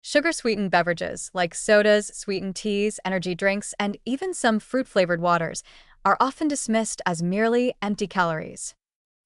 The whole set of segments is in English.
Sugar-sweetened beverages like sodas, sweetened teas, energy drinks, and even some fruit-flavored waters are often dismissed as merely empty calories.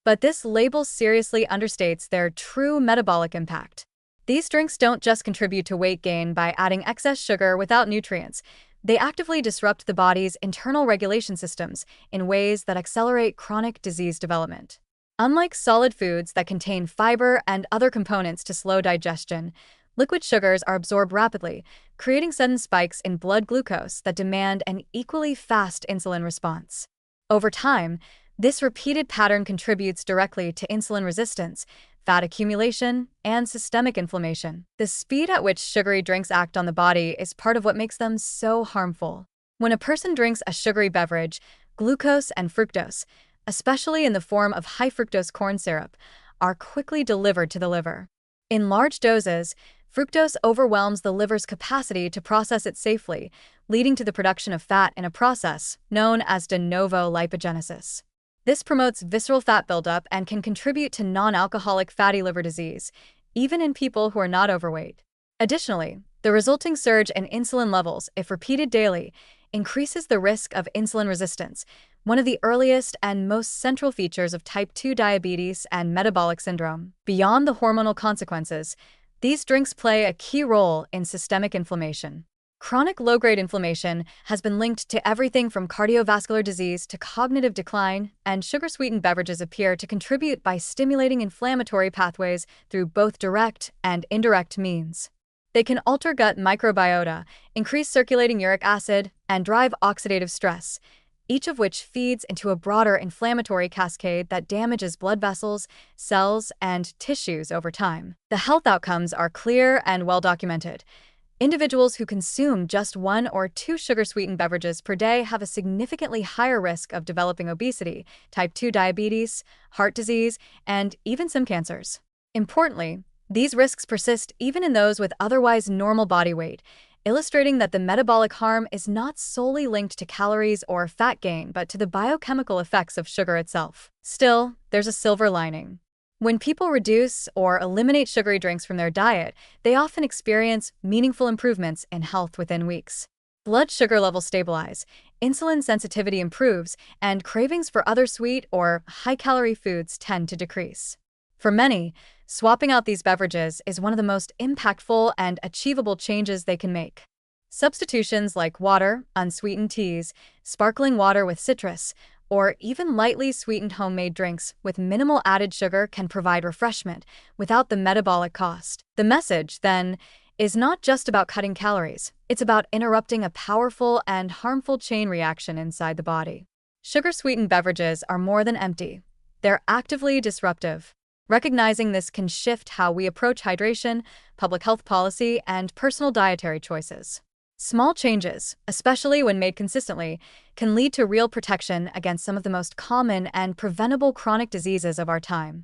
But this label seriously understates their true metabolic impact. These drinks don't just contribute to weight gain by adding excess sugar without nutrients. They actively disrupt the body's internal regulation systems in ways that accelerate chronic disease development. Unlike solid foods that contain fiber and other components to slow digestion, liquid sugars are absorbed rapidly, creating sudden spikes in blood glucose that demand an equally fast insulin response. Over time, this repeated pattern contributes directly to insulin resistance, fat accumulation, and systemic inflammation. The speed at which sugary drinks act on the body is part of what makes them so harmful. When a person drinks a sugary beverage, glucose and fructose, especially in the form of high fructose corn syrup, are quickly delivered to the liver. In large doses, fructose overwhelms the liver's capacity to process it safely, leading to the production of fat in a process known as de novo lipogenesis. This promotes visceral fat buildup and can contribute to non-alcoholic fatty liver disease, even in people who are not overweight. Additionally, the resulting surge in insulin levels, if repeated daily, increases the risk of insulin resistance, one of the earliest and most central features of type 2 diabetes and metabolic syndrome. Beyond the hormonal consequences, these drinks play a key role in systemic inflammation. Chronic low-grade inflammation has been linked to everything from cardiovascular disease to cognitive decline, and sugar-sweetened beverages appear to contribute by stimulating inflammatory pathways through both direct and indirect means. They can alter gut microbiota, increase circulating uric acid, and drive oxidative stress, each of which feeds into a broader inflammatory cascade that damages blood vessels, cells, and tissues over time. The health outcomes are clear and well documented. Individuals who consume just 1 or 2 sugar-sweetened beverages per day have a significantly higher risk of developing obesity, type 2 diabetes, heart disease, and even some cancers. Importantly, these risks persist even in those with otherwise normal body weight, illustrating that the metabolic harm is not solely linked to calories or fat gain, but to the biochemical effects of sugar itself. Still, there's a silver lining. When people reduce or eliminate sugary drinks from their diet, they often experience meaningful improvements in health within weeks. Blood sugar levels stabilize, insulin sensitivity improves, and cravings for other sweet or high-calorie foods tend to decrease. For many, swapping out these beverages is one of the most impactful and achievable changes they can make. Substitutions like water, unsweetened teas, sparkling water with citrus, or even lightly sweetened homemade drinks with minimal added sugar can provide refreshment without the metabolic cost. The message, then, is not just about cutting calories. It's about interrupting a powerful and harmful chain reaction inside the body. Sugar-sweetened beverages are more than empty. They're actively disruptive. Recognizing this can shift how we approach hydration, public health policy, and personal dietary choices. Small changes, especially when made consistently, can lead to real protection against some of the most common and preventable chronic diseases of our time.